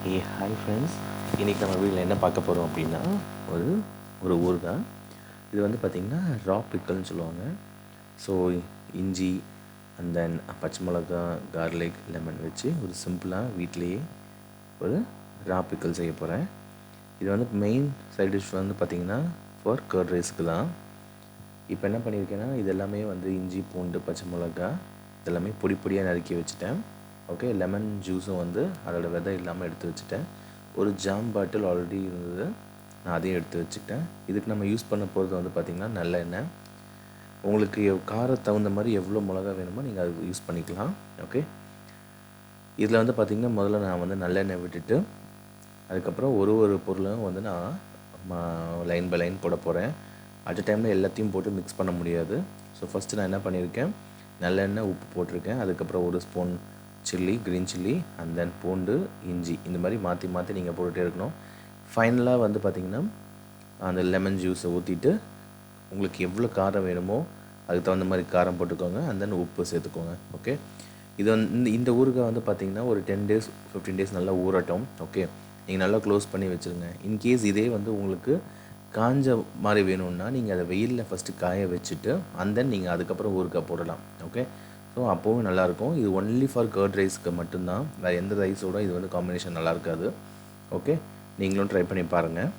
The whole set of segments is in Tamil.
ஹாய் ஃப்ரெண்ட்ஸ், இன்றைக்கி நம்ம வீட்டில் என்ன பார்க்க போகிறோம் அப்படின்னா ஒரு ஊறுகாய். இது வந்து பார்த்திங்கன்னா ரா பிக்கல்னு சொல்லுவாங்க. ஸோ இஞ்சி அண்ட் தென் பச்சை மிளகா, கார்லிக், லெமன் வச்சு ஒரு சிம்பிளாக வீட்டிலையே ஒரு ரா பிக்கல் செய்ய போகிறேன். இது வந்து மெயின் சைட் டிஷ் வந்து பார்த்திங்கன்னா ஃபார் கர்ட் ரைஸுக்கு தான். இப்போ என்ன பண்ணியிருக்கேன்னா, இது எல்லாமே வந்து இஞ்சி, பூண்டு, பச்சை மிளகா இதெல்லாமே பொடி பொடியாக நறுக்கி வச்சுட்டேன். ஓகே, லெமன் ஜூஸும் வந்து அதோட விதை இல்லாமல் எடுத்து வச்சுட்டேன். ஒரு ஜாம் பாட்டில் ஆல்ரெடி இருந்தது, நான் அதையும் எடுத்து வச்சுட்டேன். இதுக்கு நம்ம யூஸ் பண்ண போகிறது வந்து பார்த்திங்கன்னா நல்லெண்ணெய். உங்களுக்கு காரம் தகுந்த மாதிரி எவ்வளோ மிளகா வேணுமோ நீங்கள் அது யூஸ் பண்ணிக்கலாம். ஓகே, இதில் வந்து பார்த்திங்கன்னா முதல்ல நான் வந்து நல்லெண்ணெய் விட்டுட்டு அதுக்கப்புறம் ஒரு பொருளும் வந்து நான் லைன் பை லைன் போட போகிறேன். அட் டைமில் எல்லாத்தையும் போட்டு மிக்ஸ் பண்ண முடியாது. ஸோ ஃபஸ்ட்டு நான் என்ன பண்ணியிருக்கேன், நல்லெண்ணெய், உப்பு போட்டிருக்கேன். அதுக்கப்புறம் ஒரு spoon chilli, green chilli, and then பூண்டு, இஞ்சி, இந்த மாதிரி மாற்றி மாற்றி நீங்கள் போட்டுகிட்டே இருக்கணும். ஃபைனலாக வந்து பார்த்திங்கன்னா அந்த லெமன் ஜூஸை ஊற்றிட்டு உங்களுக்கு எவ்வளோ காரம் வேணுமோ அதுக்கு தகுந்த மாதிரி காரம் போட்டுக்கோங்க. அண்ட் தென் உப்பு சேர்த்துக்கோங்க. ஓகே, இது வந்து இந்த ஊறுகாய் வந்து பார்த்திங்கன்னா ஒரு 10 days 15 days நல்லா ஊறட்டும். ஓகே, நீங்கள் நல்லா க்ளோஸ் பண்ணி வச்சுருங்க. இன்கேஸ் இதே வந்து உங்களுக்கு காஞ்ச மாதிரி வேணும்னா நீங்கள் அதை வெயிலில் ஃபஸ்ட்டு காய வச்சுட்டு அண்ட் தென் நீங்கள் அதுக்கப்புறம் ஊறுகாய் போடலாம். ஓகே, ஸோ அப்போவும் நல்லாயிருக்கும். இது ஒன்லி ஃபார் கர்ட் ரைஸ்க்கு மட்டும்தான், வேறு எந்த ரைஸோட இது வந்து காம்பினேஷன் நல்லா இருக்காது. ஓகே, நீங்களும் ட்ரை பண்ணி பாருங்கள்.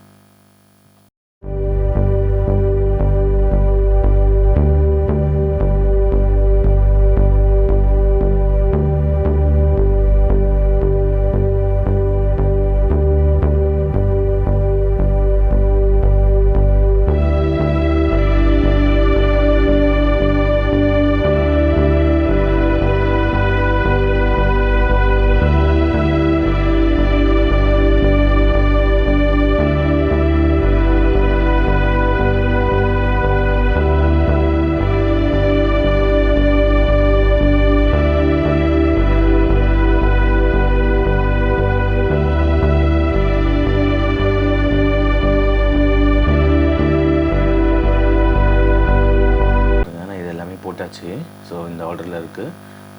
போட்டாச்சு. ஸோ இந்த ஆர்டரில் இருக்குது.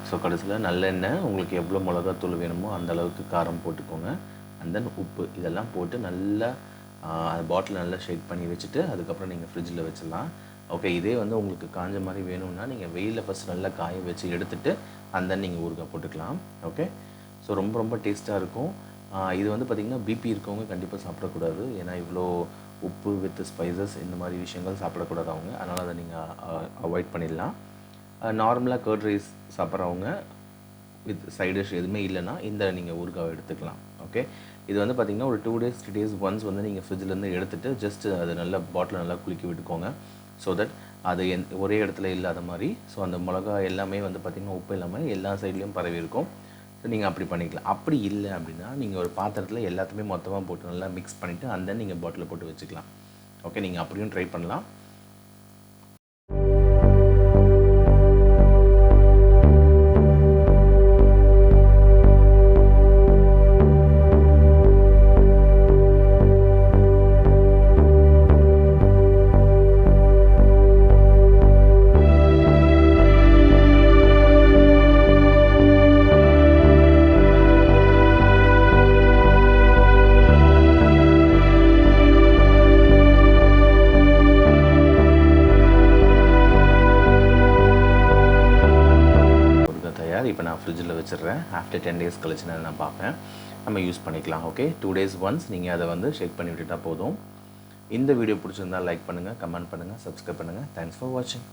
ஸோ கடைசியில் நல்லெண்ணெய், உங்களுக்கு எவ்வளோ மிளகாத்தூள் வேணுமோ அந்த அளவுக்கு காரம் போட்டுக்கோங்க. அண்ட் தென் உப்பு, இதெல்லாம் போட்டு நல்லா அந்த பாட்டில் நல்லா ஷேக் பண்ணி வச்சுட்டு அதுக்கப்புறம் நீங்கள் ஃப்ரிட்ஜில் வச்சிடலாம். ஓகே, இதே வந்து உங்களுக்கு காஞ்ச மாதிரி வேணும்னா நீங்கள் வெயிலில் ஃபஸ்ட் நல்லா காய வச்சு எடுத்துகிட்டு அண்ட் தென் நீங்கள் ஊறுகாய் போட்டுக்கலாம். ஓகே, ஸோ ரொம்ப ரொம்ப டேஸ்ட்டாக இருக்கும். இது வந்து பார்த்திங்கன்னா பிபி இருக்கவங்க கண்டிப்பாக சாப்பிடக்கூடாது. ஏன்னா இவ்வளோ உப்பு வித் ஸ்பைசஸ் இந்த மாதிரி விஷயங்கள் சாப்பிடக்கூடாது அவங்க, அதனால் அதை நீங்கள் அவாய்ட் பண்ணிடலாம். நார்மலாக கர்ட் ரைஸ் சாப்பிட்றவங்க வித் சைட் டிஷ் எதுவுமே இல்லைன்னா இந்த நீங்கள் ஊறுகாய் எடுத்துக்கலாம். ஓகே, இது வந்து பார்த்திங்கன்னா ஒரு 2 days 3 days ஒன்ஸ் வந்து நீங்கள் ஃப்ரிட்ஜிலேருந்து எடுத்துகிட்டு ஜஸ்ட் அது நல்லா பாட்டில் நல்லா குலுக்கி விட்டுக்கோங்க. ஸோ தட் அது ஒரே இடத்துல இல்லாத மாதிரி. ஸோ அந்த மிளகா எல்லாமே வந்து பார்த்திங்கன்னா உப்பு இல்லாமல் எல்லா சைட்லேயும் பரவி இருக்கும். ஸோ நீங்கள் அப்படி பண்ணிக்கலாம். அப்படி இல்லை அப்படின்னா நீங்கள் ஒரு பாத்திரத்தில் எல்லாத்தையுமே மொத்தமாக போட்டு நல்லா மிக்ஸ் பண்ணிவிட்டு அந்த நீங்கள் பாட்டிலில் போட்டு வச்சுக்கலாம். ஓகே, நீங்கள் அப்படியும் ட்ரை பண்ணலாம். இப்போ நான் ஃப்ரிட்ஜில் வச்சிடுறேன். ஆஃப்டர் 10 days கழிச்சு நான் பார்ப்பேன், நம்ம யூஸ் பண்ணிக்கலாம். ஓகே, 2 days ஒன்ஸ் நீங்கள் அதை வந்து ஷேக் பண்ணி விட்டுட்டா போதும். இந்த வீடியோ பிடிச்சிருந்தால் லைக் பண்ணுங்கள், கமெண்ட் பண்ணுங்கள், சப்ஸ்கிரைப் பண்ணுங்கள். தேங்க்ஸ் ஃபார் வாட்சிங்.